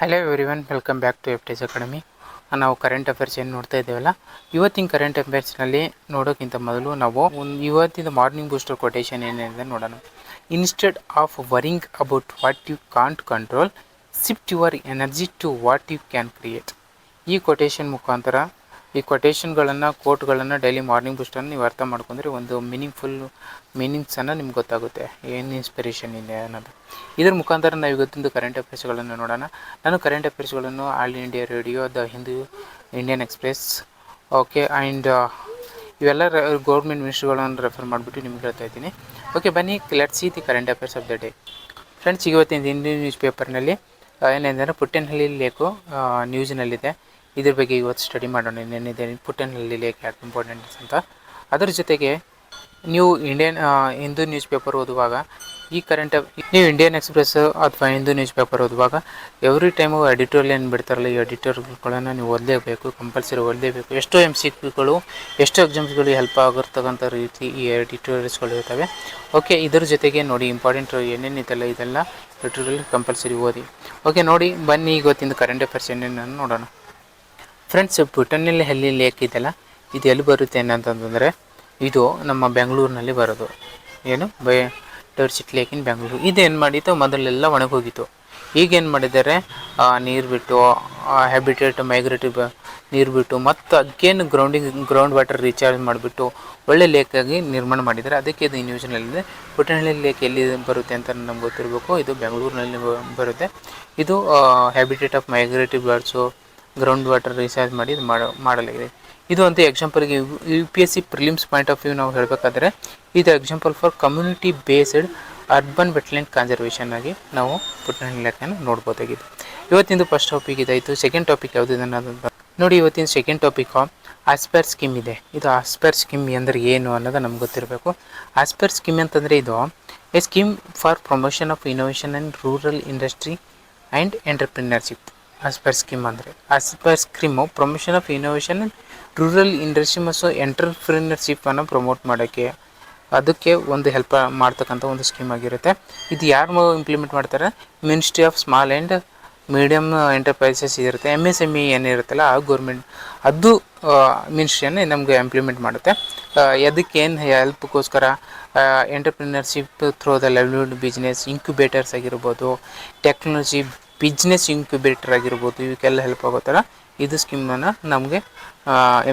Hello everyone, welcome back to ಎಫ್ಟೇಸ್ academy. ನಾವು current affairs ಏನು ನೋಡ್ತಾ ಇದ್ದೇವಲ್ಲ, ಇವತ್ತಿನ ಕರೆಂಟ್ ಅಫೇರ್ಸ್ನಲ್ಲಿ ನೋಡೋಕ್ಕಿಂತ ಮೊದಲು ನಾವು ಇವತ್ತಿನ ಮಾರ್ನಿಂಗ್ ಬೂಸ್ಟರ್ ಕೊಟೇಶನ್ ಏನಿದೆ ನೋಡೋಣ. Instead of worrying about what you can't control, shift your energy to what you can create. ಈ ಕೊಟೇಶನ್ ಮುಖಾಂತರ ಈ ಕೊಟೇಶನ್ಗಳನ್ನು ಕೋಟ್ಗಳನ್ನು ಡೈಲಿ ಮಾರ್ನಿಂಗ್ ಬೂಸ್ಟನ್ನು ನೀವು ಅರ್ಥ ಮಾಡ್ಕೊಂಡ್ರೆ ಒಂದು ಮೀನಿಂಗ್ಸನ್ನು ನಿಮ್ಗೆ ಗೊತ್ತಾಗುತ್ತೆ, ಏನು ಇನ್ಸ್ಪಿರೇಷನ್ ಇದೆ ಅನ್ನೋದು. ಇದ್ರ ಮುಖಾಂತರ ನಾವು ಇವತ್ತಿಂದು ಕರೆಂಟ್ ಅಫೇರ್ಸ್ಗಳನ್ನು ನೋಡೋಣ. ನಾನು ಕರೆಂಟ್ ಅಫೇರ್ಸ್ಗಳನ್ನು All India Radio, the Hindu, Indian Express, okay, and ಇವೆಲ್ಲ ಗೌರ್ಮೆಂಟ್ ಮಿನಿಸ್ಟ್ರಿಗಳನ್ನು ರೆಫರ್ ಮಾಡಿಬಿಟ್ಟು ನಿಮ್ಗೆ ಹೇಳ್ತಾ ಇದ್ದೀನಿ. ಓಕೆ, ಬನ್ನಿ let's see the current affairs of the day. Friends, ಇವತ್ತಿನ ಹಿಂದೂ ನ್ಯೂಸ್ ಪೇಪರ್ನಲ್ಲಿ ಏನೆಂದರೆ ಪುಟ್ಟೇನಹಳ್ಳಿ ಲೇಕು ನ್ಯೂಸ್ನಲ್ಲಿದೆ. ಇದ್ರ ಬಗ್ಗೆ ಇವತ್ತು ಸ್ಟಡಿ ಮಾಡೋಣ. ಏನೇನಿದೆ ಪುಟ್ಟೇನಹಳ್ಳಿ ಲೇಕ್ ಯಾಕೆ ಇಂಪಾರ್ಟೆಂಟ್ಸ್ ಅಂತ. ಅದರ ಜೊತೆಗೆ ನೀವು ಹಿಂದೂ ನ್ಯೂಸ್ ಪೇಪರ್ ಓದುವಾಗ ನೀವು ಇಂಡಿಯನ್ ಎಕ್ಸ್ಪ್ರೆಸ್ ಅಥವಾ ಹಿಂದೂ ನ್ಯೂಸ್ ಪೇಪರ್ ಓದುವಾಗ ಎವ್ರಿ ಟೈಮು ಎಡಿಟೋರಿಯಲ್ ಏನು ಬಿಡ್ತಾರಲ್ಲ, ಈ ಎಡಿಟೋರಿಯಲ್ಗಳನ್ನು ನೀವು ಓದಲೇಬೇಕು, ಕಂಪಲ್ಸರಿ ಓದಲೇಬೇಕು. ಎಷ್ಟೋ MCQಗಳು, ಎಷ್ಟೋ ಎಕ್ಸಾಮ್ಸ್ಗಳು ಹೆಲ್ಪ್ ಆಗಿರ್ತಕ್ಕಂಥ ರೀತಿ ಈ ಎಡಿಟೋರಿಯಲ್ಸ್ಗಳು ಇರ್ತವೆ. ಓಕೆ, ಇದರ ಜೊತೆಗೆ ನೋಡಿ ಇಂಪಾರ್ಟೆಂಟ್ ಏನೇನಿದೆಲ್ಲ ಇದೆಲ್ಲ ಎಡಿಟೋರಿಯಲ್ ಕಂಪಲ್ಸರಿ ಓದಿ. ಓಕೆ, ನೋಡಿ ಬನ್ನಿ ಇವತ್ತಿಂದು ಕರೆಂಟ್ ಅಫೇರ್ಸ್ ಏನೇನು ನೋಡೋಣ. ಫ್ರೆಂಡ್ಸ್, ಪುಟ್ಟೇನಹಳ್ಳಿ ಲೇಕ್ ಇದೆಯಲ್ಲ, ಇದು ಎಲ್ಲಿ ಬರುತ್ತೆ ಏನಂತಂದರೆ ಇದು ನಮ್ಮ ಬೆಂಗಳೂರಿನಲ್ಲಿ ಬರೋದು. ಏನು ಟರ್ಚಿಟ್ ಲೇಕ್ ಇನ್ ಬೆಂಗಳೂರು. ಇದೇನು ಮಾಡಿತ್ತು, ಮೊದಲೆಲ್ಲ ಒಣಗೋಗಿತ್ತು. ಈಗೇನು ಮಾಡಿದ್ದಾರೆ, ನೀರು ಬಿಟ್ಟು ಹ್ಯಾಬಿಟೇಟ್ ಮೈಗ್ರೇಟಿವ್ ನೀರು ಬಿಟ್ಟು ಮತ್ತು ಅಗೇನ್ ಗ್ರೌಂಡ್ ವಾಟರ್ ರೀಚಾರ್ಜ್ ಮಾಡಿಬಿಟ್ಟು ಒಳ್ಳೆ ಲೇಕಾಗಿ ನಿರ್ಮಾಣ ಮಾಡಿದ್ದಾರೆ. ಅದಕ್ಕೆ ಇದು ನ್ಯೂಸ್ನಲ್ಲಿದೆ. ಪುಟ್ಟೇನಹಳ್ಳಿ ಲೇಕ್ ಎಲ್ಲಿ ಬರುತ್ತೆ ಅಂತ ನಮ್ಗೆ ಗೊತ್ತಿರಬೇಕು. ಇದು ಬೆಂಗಳೂರಿನಲ್ಲಿ ಬರುತ್ತೆ. ಇದು habitat of migrative birds ground water recharge ಮಾಡಿ ಇದು ಮಾಡಲಾಗಿದೆ. ಇದು ಅಂತ ಎಕ್ಸಾಂಪಲ್ಗೆ UPSC prelims point of view ನಾವು ಹೇಳಬೇಕಾದ್ರೆ ಇದು example for community based urban wetland conservation ಆಗಿ ನಾವು ಪುಟ್ಟೇನಹಳ್ಳಿ ಲೇಕನ್ನು ನೋಡ್ಬೋದಾಗಿದೆ. ಇವತ್ತಿಂದು ಫಸ್ಟ್ ಟಾಪಿಕ್ ಇದಾಯಿತು. ಸೆಕೆಂಡ್ ಟಾಪಿಕ್ ಯಾವುದಿದೆ ಅನ್ನೋದು ನೋಡಿ. ಇವತ್ತಿನ ಸೆಕೆಂಡ್ ಟಾಪಿಕ್ ಆಸ್ಪೈರ್ ಸ್ಕೀಮ್ ಇದೆ. ಇದು ಆಸ್ಪೈರ್ ಸ್ಕೀಮ್ ಅಂದರೆ ಏನು ಅನ್ನೋದು ನಮ್ಗೆ ಗೊತ್ತಿರಬೇಕು. ಆಸ್ಪೈರ್ ಸ್ಕೀಮ್ ಅಂತಂದರೆ ಇದು a scheme for promotion of innovation and rural industry and entrepreneurship. Aspire scheme ಅಂದರೆ aspire scheme promotion of innovation and rural industry ಮತ್ತು ಎಂಟರ್ಪ್ರಿನರ್ಶಿಪ್ಪನ್ನು ಪ್ರಮೋಟ್ ಮಾಡೋಕ್ಕೆ ಅದಕ್ಕೆ ಒಂದು ಹೆಲ್ಪ್ ಮಾಡ್ತಕ್ಕಂಥ ಒಂದು ಸ್ಕೀಮ್ ಆಗಿರುತ್ತೆ. ಇದು ಯಾರು ಇಂಪ್ಲಿಮೆಂಟ್ ಮಾಡ್ತಾರೆ, ministry of small and medium enterprises ಇರುತ್ತೆ. MSME ಏನಿರುತ್ತಲ್ಲ ಆ ಗೌರ್ಮೆಂಟ್ ಅದು ಮಿನಿಸ್ಟ್ರಿಯನ್ನು ನಮಗೆ ಇಂಪ್ಲಿಮೆಂಟ್ ಮಾಡುತ್ತೆ. ಅದಕ್ಕೇನು ಹೆಲ್ಪ್ಗೋಸ್ಕರ entrepreneurship through the livelihood business incubators ಆಗಿರ್ಬೋದು, ಟೆಕ್ನಾಲಜಿ ಬಿಸ್ನೆಸ್ ಇನ್ಕ್ಯುಬೇಟರ್ ಆಗಿರ್ಬೋದು, ಇವಕ್ಕೆಲ್ಲ ಹೆಲ್ಪ್ ಆಗೋ ಥರ ಇದು ಸ್ಕೀಮನ್ನು ನಮಗೆ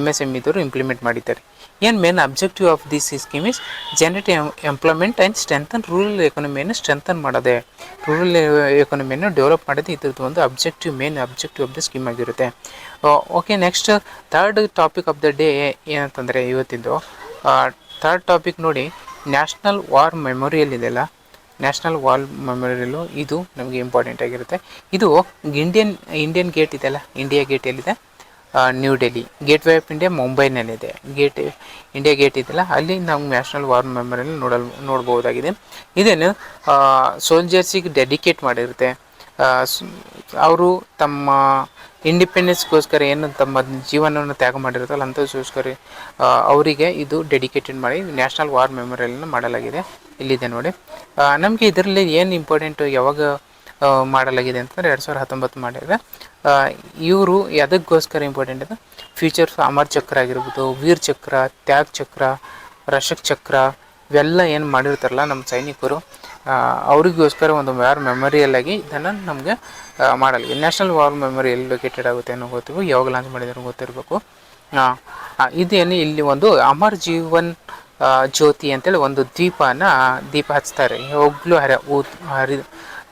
MSME ದವರು ಇಂಪ್ಲಿಮೆಂಟ್ ಮಾಡಿದ್ದಾರೆ. ಏನು main objective of this scheme is generate employment and strengthen rural ಎಕಾನಮಿಯನ್ನು ಸ್ಟ್ರೆಂಥನ್ ಮಾಡೋದೆ, ರೂರಲ್ ಎಕಾನಮಿಯನ್ನು ಡೆವಲಪ್ ಮಾಡೋದು ಇದ್ರದ್ದು ಒಂದು main objective of the scheme ಆಗಿರುತ್ತೆ. Okay, next third topic of the day ಏನಂತಂದರೆ ಇವತ್ತಿದ್ದು ಥರ್ಡ್ ಟಾಪಿಕ್ ನೋಡಿ, ನ್ಯಾಷನಲ್ ವಾರ್ ಮೆಮೋರಿಯಲ್ ಇದೆಯಲ್ಲ, ನ್ಯಾಷನಲ್ ವಾರ್ ಮೆಮೋರಿಯಲ್ಲು ಇದು ನಮಗೆ ಇಂಪಾರ್ಟೆಂಟ್ ಆಗಿರುತ್ತೆ. ಇದು ಇಂಡಿಯನ್ ಗೇಟ್ ಇದೆಯಲ್ಲ, ಇಂಡಿಯಾ ಗೇಟ್ ಎಲ್ಲಿದೆ, New Delhi. Gateway of India ಮುಂಬೈನಲ್ಲಿದೆ. ಇಂಡಿಯಾ ಗೇಟ್ ಇದೆಯಲ್ಲ, ಅಲ್ಲಿ ನಾವು ನ್ಯಾಷನಲ್ ವಾರ್ ಮೆಮೋರಿಯಲ್ ನೋಡ್ಬೋದಾಗಿದೆ. ಇದೇನು ಸೋಲ್ಜರ್ಸಿಗೆ ಡೆಡಿಕೇಟ್ ಮಾಡಿರುತ್ತೆ. ಅವರು ತಮ್ಮ ಇಂಡಿಪೆಂಡೆನ್ಸ್ಗೋಸ್ಕರ ಏನು ತಮ್ಮ ಜೀವನವನ್ನು ತ್ಯಾಗ ಮಾಡಿರುತ್ತಲ್ಲ ಅಂಥದಕ್ಕೋಸ್ಕರ ಅವರಿಗೆ ಇದು ಡೆಡಿಕೇಟೆಡ್ ಮಾಡಿ ನ್ಯಾಷನಲ್ ವಾರ್ ಮೆಮೋರಿಯಲನ್ನು ಮಾಡಲಾಗಿದೆ. ಇಲ್ಲಿದೆ ನೋಡಿ. ನಮಗೆ ಇದರಲ್ಲಿ ಏನು ಇಂಪಾರ್ಟೆಂಟು ಯಾವಾಗ ಮಾಡಲಾಗಿದೆ ಅಂತಂದರೆ 2019 ಮಾಡಿದರೆ. ಇವರು ಅದಕ್ಕೋಸ್ಕರ ಇಂಪಾರ್ಟೆಂಟ್ ಇದೆ. ಫ್ಯೂಚರ್ಸ್ ಅಮರ್ ಚಕ್ರ ಆಗಿರ್ಬೋದು, ವೀರ್ ಚಕ್ರ, ತ್ಯಾಗ್ ಚಕ್ರ, ರಶಕ್ ಚಕ್ರ, ಇವೆಲ್ಲ ಏನು ಮಾಡಿರ್ತಾರಲ್ಲ ನಮ್ಮ ಸೈನಿಕರು, ಅವರಿಗೋಸ್ಕರ ಒಂದು ವಾರ್ ಮೆಮೋರಿಯಲ್ ಆಗಿ ಇದನ್ನು ನಮಗೆ ಮಾಡಲಾಗಿದೆ. ನ್ಯಾಷನಲ್ ವಾರ್ ಮೆಮೋರಿಯಲ್ ಲೊಕೇಟೆಡ್ ಆಗುತ್ತೆ ಅನ್ನೋ ಗೊತ್ತಿರಬೇಕು, ಯಾವಾಗ ಲಾಂಚ್ ಮಾಡಿದಾರೆ ಗೊತ್ತಿರಬೇಕು. ಇದೇನು ಇಲ್ಲಿ ಒಂದು ಅಮರ್ ಜೀವನ್ ಜ್ಯೋತಿ ಅಂತೇಳಿ ಒಂದು ದೀಪ ಹಚ್ತಾರೆ. ಯಾವಾಗಲೂ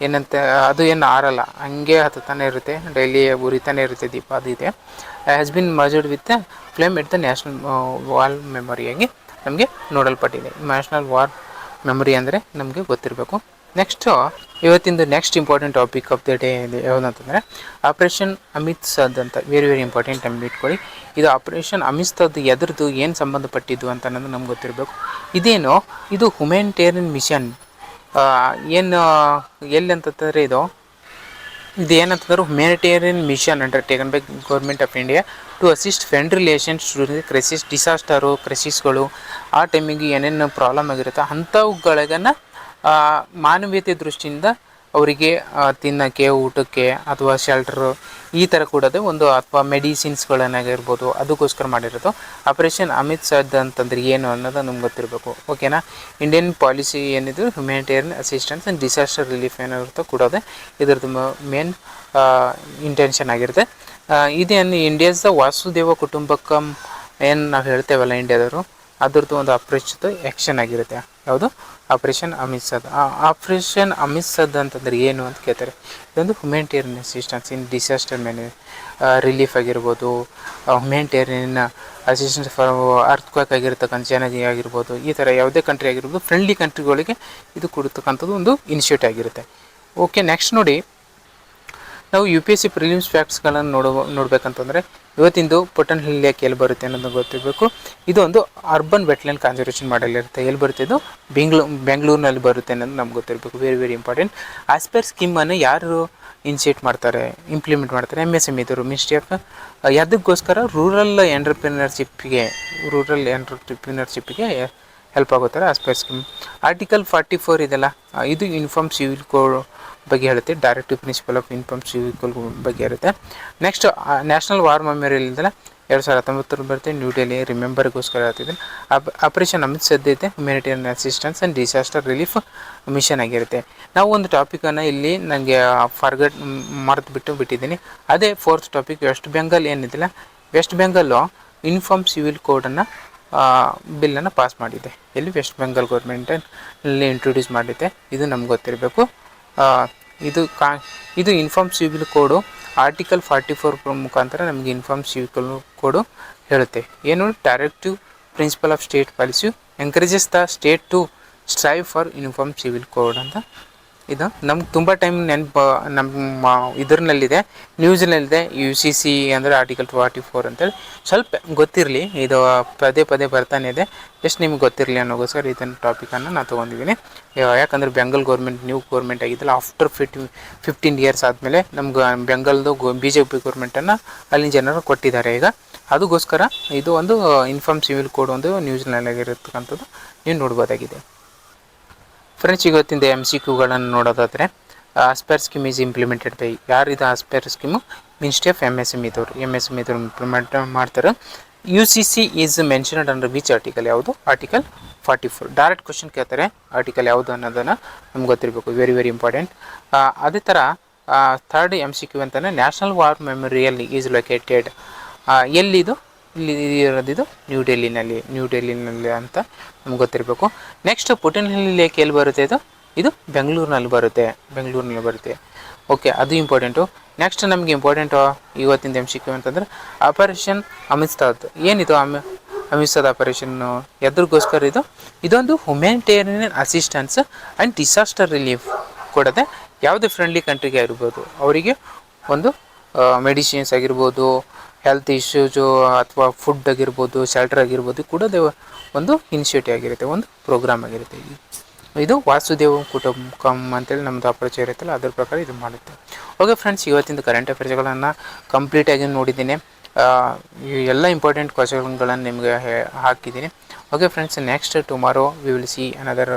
ಏನಂತ ಅದು ಏನು ಆರಲ್ಲ, ಹಂಗೆ ಹತ್ತಾನೆ ಇರುತ್ತೆ, ಡೈಲಿ ಉರಿತಾನೆ ಇರುತ್ತೆ ದೀಪ. ಅದು ಇದೆ has been merged with flame at the national war ಮೆಮೊರಿಯಾಗಿ ನಮಗೆ ನೋಡಲ್ಪಟ್ಟಿದೆ. ನ್ಯಾಷನಲ್ ವಾರ್ ಮೆಮೊರಿ ಅಂದರೆ ನಮಗೆ ಗೊತ್ತಿರಬೇಕು. ಇವತ್ತಿಂದು next important topic of the day ಯಾವುದಂತಂದರೆ ಆಪ್ರೇಷನ್ ಅಮಿತ್ಸದ್ ಅಂತ. ವೆರಿ ಇಂಪಾರ್ಟೆಂಟ್ ಟೈಮ್ ಇಟ್ಕೊಳ್ಳಿ. ಇದು ಆಪ್ರೇಷನ್ ಅಮಿತ್ಸದ್ ಎದ್ರದ್ದು ಏನು ಸಂಬಂಧಪಟ್ಟಿದ್ದು ಅಂತ ಅನ್ನೋದು ನಮ್ಗೆ ಗೊತ್ತಿರಬೇಕು. ಇದು ಹ್ಯುಮ್ಯಾನಿಟೇರಿಯನ್ ಮಿಷನ್. ಏನು ಎಲ್ಲಿ ಅಂತಂದರೆ ಇದು ಏನಂತಂದ್ರೆ humanitarian mission undertaken by government of India to assist friend relations during crisis, disaster, ಕ್ರೈಸಿಸ್ಗಳು, ಆ ಟೈಮಿಗೆ ಏನೇನು ಪ್ರಾಬ್ಲಮ್ ಆಗಿರುತ್ತೆ ಅಂಥವುಗಳಿಗನ್ನು ಮಾನವೀಯತೆ ದೃಷ್ಟಿಯಿಂದ ಅವರಿಗೆ ತಿನ್ನೋಕ್ಕೆ, ಊಟಕ್ಕೆ ಅಥವಾ ಶೆಲ್ಟರು ಈ ಥರ ಕೂಡೋದು ಒಂದು, ಅಥವಾ ಮೆಡಿಸಿನ್ಸ್ಗಳನ್ನಾಗಿರ್ಬೋದು ಅದಕ್ಕೋಸ್ಕರ ಮಾಡಿರೋದು. ಆಪರೇಷನ್ ಅಮಿತ್ ಸದ್ ಅಂತಂದ್ರೆ ಏನು ಅನ್ನೋದು ನಮ್ಗೆ ಗೊತ್ತಿರಬೇಕು. ಓಕೆನಾ. ಇಂಡಿಯನ್ ಪಾಲಿಸಿ ಏನಿದು humanitarian assistance and disaster relief ಏನಿರುತ್ತೋ ಕೂಡೋದೆ ಇದರದ್ದು ಮೇನ್ ಇಂಟೆನ್ಷನ್ ಆಗಿರುತ್ತೆ. ಇದೇನು ಇಂಡಿಯಾದ ವಾಸುದೇವ ಕುಟುಂಬಕಂ ಏನು ನಾವು ಹೇಳ್ತೇವಲ್ಲ ಇಂಡಿಯಾದವರು, ಅದರದ್ದು ಒಂದು ಅಪ್ರೋಚ್ದು ಆ್ಯಕ್ಷನ್ ಆಗಿರುತ್ತೆ. ಯಾವುದು? ಆಪರೇಷನ್ ಅಮಿತ್ ಸದ್. ಆಪರೇಷನ್ ಅಮಿತ್ ಸದ್ ಅಂತಂದ್ರೆ ಏನು ಅಂತ ಕೇಳ್ತಾರೆ. ಇದೊಂದು ಹ್ಯುಮ್ಯಾನಿಟೇರಿಯನ್ ಅಸಿಸ್ಟೆನ್ಸ್ ಇನ್ ಡಿಸಾಸ್ಟರ್ ರಿಲೀಫ್ ಆಗಿರ್ಬೋದು, ಹ್ಯುಮ್ಯಾನಿಟೇರಿಯನ್ ಅಸಿಸ್ಟೆನ್ಸ್ ಫಾರ್ ಅರ್ಥಕ್ವೇಕ್ ಆಗಿರ್ತಕ್ಕಂಥ ಜನರಿಗೆ ಆಗಿರ್ಬೋದು, ಈ ಥರ ಯಾವುದೇ ಕಂಟ್ರಿ ಆಗಿರ್ಬೋದು ಫ್ರೆಂಡ್ಲಿ ಕಂಟ್ರಿಗಳಿಗೆ ಇದು ಕೊಡ್ತಕ್ಕಂಥದ್ದು ಒಂದು ಇನಿಷಿಯೇಟಿವ್ ಆಗಿರುತ್ತೆ. ಓಕೆ, ನೆಕ್ಸ್ಟ್ ನೋಡಿ, ನಾವು UPSC ಪ್ರಿಲಿಮ್ಸ್ ಫ್ಯಾಕ್ಟ್ಸ್ಗಳನ್ನು ನೋಡಬೇಕಂತಂದರೆ ಇವತ್ತಿಂದು ಪೊಟ್ಟಣಹಳ್ಳಿ ಲೇಕ್ ಎಲ್ಲಿ ಬರುತ್ತೆ ಅನ್ನೋದು ಗೊತ್ತಿರಬೇಕು. ಇದು ಒಂದು ಅರ್ಬನ್ ವೆಟ್ಲ್ಯಾಂಡ್ ಕನ್ಸರ್ವೇಷನ್ ಮಾಡಲ್ ಇರುತ್ತೆ. ಎಲ್ಲಿ ಬರುತ್ತೆ? ಇದು ಬೆಂಗಳೂರಿನಲ್ಲಿ ಬರುತ್ತೆ ಅನ್ನೋದು ನಮ್ಗೆ ಗೊತ್ತಿರಬೇಕು. Very very important. ಆಸ್ಪೈರ್ ಸ್ಕೀಮನ್ನು ಯಾರು ಇನಿಷಿಯೇಟ್ ಮಾಡ್ತಾರೆ, ಇಂಪ್ಲಿಮೆಂಟ್ ಮಾಡ್ತಾರೆ? MSME ಇದ್ದರು, ಮಿನಿಸ್ಟ್ರಿ ಆಫ್ ಯಾವುದಕ್ಕೋಸ್ಕರ? ರೂರಲ್ ಎಂಟರ್ಪ್ರಿನರ್ಶಿಪ್ಗೆ ಹೆಲ್ಪ್ ಆಗುತ್ತಾರೆ ಆಸ್ಪೈರ್ ಸ್ಕೀಮ್. ಆರ್ಟಿಕಲ್ 44 ಇದೆಲ್ಲ, ಇದು ಯೂನಿಫಾರ್ಮ್ ಸಿವಿಲ್ ಕೋಡ್ ಬಗ್ಗೆ ಹೇಳುತ್ತೆ. Directive principle of uniform civil code ಬಗ್ಗೆ ಇರುತ್ತೆ. ನೆಕ್ಸ್ಟ್ ನ್ಯಾಷನಲ್ ವಾರ್ ಮೆಮೋರಿಯಲ್ ಇದೆಲ್ಲ 2019 ಬರುತ್ತೆ, ನ್ಯೂ ಡೆಲ್ಲಿ ರಿಮೆಂಬರ್ಗೋಸ್ಕರ ಹೇಳ್ತಿದ್ದೀನಿ. ಆಪರೇಷನ್ ಅಮಿತ್ ಸದ್ ಐತೆ, humanitarian assistance and disaster relief mission ಆಗಿರುತ್ತೆ. ನಾವು ಒಂದು ಟಾಪಿಕನ್ನು ಇಲ್ಲಿ ನನಗೆ ಬಿಟ್ಟಿದ್ದೀನಿ. ಅದೇ 4th ಟಾಪಿಕ್ ವೆಸ್ಟ್ ಬೆಂಗಾಲ್ ಏನಿದೆಯಲ್ಲ, ವೆಸ್ಟ್ ಬೆಂಗಾಲು ಯೂನಿಫಾರ್ಮ್ ಸಿವಿಲ್ ಕೋಡನ್ನು ಬಿಲ್ಲನ್ನು ಪಾಸ್ ಮಾಡಿದೆ. ಎಲ್ಲಿ? ವೆಸ್ಟ್ ಬೆಂಗಾಲ್ ಗೌರ್ಮೆಂಟಲ್ಲಿ ಇಂಟ್ರೊಡ್ಯೂಸ್ ಮಾಡಿದೆ. ಇದು ನಮ್ಗೆ ಗೊತ್ತಿರಬೇಕು. ಇದು ಯೂನಿಫಾರ್ಮ್ ಸಿವಿಲ್ ಕೋಡು ಆರ್ಟಿಕಲ್ 44 ಮುಖಾಂತರ ನಮಗೆ ಯೂನಿಫಾರ್ಮ್ ಸಿವಿಲ್ ಕೋಡು ಹೇಳುತ್ತೆ. ಏನು? Directive principle of state policy encourages the state to strive for uniform civil code ಅಂತ. ಇದು ನಮ್ಗೆ ತುಂಬ ಟೈಮ್ ನಮ್ಮ ಇದರಲ್ಲಿದೆ, ನ್ಯೂಸ್ನಲ್ಲಿದೆ. UCC ಅಂದರೆ ಆರ್ಟಿಕಲ್ 44 ಅಂತೇಳಿ ಸ್ವಲ್ಪ ಗೊತ್ತಿರಲಿ. ಇದು ಪದೇ ಪದೇ ಬರ್ತಾನೆ ಇದೆ, ಎಷ್ಟು ನಿಮ್ಗೆ ಗೊತ್ತಿರಲಿ ಅನ್ನೋಗೋಸ್ಕರ ಇದನ್ನು ಟಾಪಿಕನ್ನು ನಾನು ತೊಗೊಂಡಿದ್ದೀನಿ. ಯಾಕಂದರೆ ಬೆಂಗಾಲ್ ಗೌರ್ಮೆಂಟ್ ನ್ಯೂ ಗೌರ್ಮೆಂಟ್ ಆಗಿದ್ದಲ್ಲ, ಆಫ್ಟರ್ 15 ಇಯರ್ಸ್ ಆದಮೇಲೆ ನಮ್ಗೆ ಬೆಂಗಾಲ್ದು BJP ಗೌರ್ಮೆಂಟನ್ನು ಅಲ್ಲಿನ ಜನರು ಕೊಟ್ಟಿದ್ದಾರೆ ಈಗ. ಅದಕ್ಕೋಸ್ಕರ ಇದು ಒಂದು ಯೂನಿಫಾರ್ಮ್ ಸಿವಿಲ್ ಕೋಡ್ ಒಂದು ನ್ಯೂಸ್ನಲ್ಲಾಗಿರತಕ್ಕಂಥದ್ದು ನೀವು ನೋಡ್ಬೋದಾಗಿದೆ. ಫ್ರೆಂಡ್ಸ್, ಇವತ್ತಿಂದ MCQಗಳನ್ನು ನೋಡೋದಾದರೆ, aspire scheme is implemented by ಯಾರಿದು? Aspire scheme ministry of MSME ಇದ್ದವರು ಇಂಪ್ಲಿಮೆಂಟ್ ಮಾಡ್ತಾರೆ. UCC is mentioned under which article? ಯಾವುದು? ಆರ್ಟಿಕಲ್ 44. ಡೈರೆಕ್ಟ್ ಕ್ವಶನ್ ಕೇಳ್ತಾರೆ, ಆರ್ಟಿಕಲ್ ಯಾವುದು ಅನ್ನೋದನ್ನು ನಮ್ಗೆ ಗೊತ್ತಿರಬೇಕು. Very very important. ಅದೇ ಥರ 3rd MCQ ಅಂತಾನೆ, national war memorial is located ಎಲ್ಲಿದು? ಇಲ್ಲಿ ಇರೋದಿದು ನ್ಯೂ ಡೆಲ್ಲಿನಲ್ಲಿ ಅಂತ ನಮ್ಗೆ ಗೊತ್ತಿರಬೇಕು. ನೆಕ್ಸ್ಟ್ ಪೊಟ್ಟಣಹಳ್ಳಿ ಲೇಕ್ ಎಲ್ಲಿ ಬರುತ್ತೆ? ಇದು ಬೆಂಗಳೂರಿನಲ್ಲಿ ಬರುತ್ತೆ. ಓಕೆ, ಅದು ಇಂಪಾರ್ಟೆಂಟು. ನೆಕ್ಸ್ಟ್ ನಮಗೆ ಇಂಪಾರ್ಟೆಂಟು ಇವತ್ತಿಂದ MCQ ಅಂತಂದರೆ ಆಪರೇಷನ್ ಅಮಿತ್ ಸದ್. ಏನಿದು ಅಮಿತ್ ಸದ್ ಆಪರೇಷನ್ನು? ಎದ್ರಿಗೋಸ್ಕರ ಇದು? ಇದೊಂದು humanitarian assistance and disaster relief ಕೊಡೋದೆ. ಯಾವುದೇ ಫ್ರೆಂಡ್ಲಿ ಕಂಟ್ರಿಗೆ ಇರ್ಬೋದು, ಅವರಿಗೆ ಒಂದು ಮೆಡಿಸಿನ್ಸ್ ಆಗಿರ್ಬೋದು, ಹೆಲ್ತ್ ಇಶ್ಯೂಸು ಅಥವಾ ಫುಡ್ ಆಗಿರ್ಬೋದು, ಶೆಲ್ಟರ್ ಆಗಿರ್ಬೋದು ಕೂಡ ಒಂದು ಇನಿಷಿಯೇಟಿವ್ ಆಗಿರುತ್ತೆ, ಒಂದು ಪ್ರೋಗ್ರಾಮ್ ಆಗಿರುತ್ತೆ. ಇದು ವಾಸುದೇವ ಕುಟುಂಬಕಂ ಅಂತೇಳಿ ನಮ್ಮದು ಅಪ್ರೋಚ್ ಇರುತ್ತಲ್ಲ, ಅದ್ರ ಪ್ರಕಾರ ಇದು ಮಾಡುತ್ತೆ. ಓಕೆ ಫ್ರೆಂಡ್ಸ್, ಇವತ್ತಿಂದ ಕರೆಂಟ್ ಅಫೇರ್ಸ್ಗಳನ್ನು ಕಂಪ್ಲೀಟಾಗಿ ನೋಡಿದ್ದೀನಿ. ಎಲ್ಲ ಇಂಪಾರ್ಟೆಂಟ್ ಕ್ವಶನ್ಗಳನ್ನು ನಿಮಗೆ ಹಾಕಿದ್ದೀನಿ. Okay friends, next tomorrow we will see another.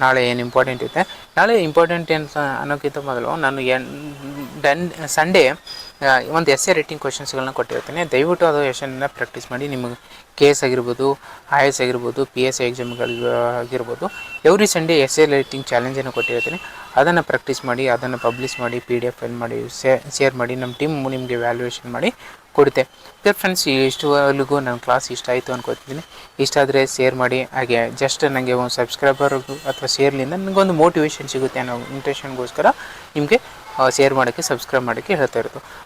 ನಾಳೆ ಏನು ಇಂಪಾರ್ಟೆಂಟ್ ಇದೆ? ನಾಳೆ ಇಂಪಾರ್ಟೆಂಟ್ ಏನು ಅನ್ನೋಕ್ಕಿಂತ ಮೊದಲು ನಾನು ಸಂಡೇ ಒಂದು ಎಸ್ಸೆ ರೈಟಿಂಗ್ ಕ್ವಶನ್ಸ್ಗಳನ್ನ ಕೊಟ್ಟಿರ್ತೀನಿ. ದಯವಿಟ್ಟು ಅದು ಎಸ್ಸೆನ ಪ್ರಾಕ್ಟೀಸ್ ಮಾಡಿ. ನಿಮಗೆ KS ಆಗಿರ್ಬೋದು, IAS ಆಗಿರ್ಬೋದು, PSI ಎಕ್ಸಾಮ್ಗಳಿಗಾಗಿರ್ಬೋದು, ಎವ್ರಿ ಸಂಡೇ ಎಸ್ಸೆ ರೈಟಿಂಗ್ ಚಾಲೆಂಜನ್ನು ಕೊಟ್ಟಿರ್ತೀನಿ. ಅದನ್ನು ಪ್ರಾಕ್ಟೀಸ್ ಮಾಡಿ, ಅದನ್ನು ಪಬ್ಲಿಷ್ ಮಾಡಿ, PDF ಫೈಲ್ ಮಾಡಿ, ಶೇರ್ ಮಾಡಿ. ನಮ್ಮ ಟೀಮ್ ನಿಮಗೆ ವ್ಯಾಲ್ಯೂಯೇಷನ್ ಮಾಡಿ ಕೊಡುತ್ತೆ. ಫ್ರೆಂಡ್ಸ್, ಇಷ್ಟುವರೆಗೂ ನನ್ನ ಕ್ಲಾಸ್ ಇಷ್ಟ ಆಯಿತು ಅನ್ಕೋತಿದ್ದೀನಿ. ಇಷ್ಟ ಆದರೆ ಶೇರ್ ಮಾಡಿ. ಹಾಗೆ ಜಸ್ಟ್ ನನಗೆ ಒಂದು ಸಬ್ಸ್ಕ್ರೈಬರ್ ಅಥವಾ ಶೇರ್ಲಿಂದ ನನಗೊಂದು ಮೋಟಿವೇಶನ್ ಸಿಗುತ್ತೆ ಅನ್ನೋ ಇಂಟೆನ್ಷನ್ಗೋಸ್ಕರ ನಿಮಗೆ ಶೇರ್ ಮಾಡೋಕ್ಕೆ, ಸಬ್ಸ್ಕ್ರೈಬ್ ಮಾಡೋಕ್ಕೆ ಹೇಳ್ತಾ ಇರೋದು.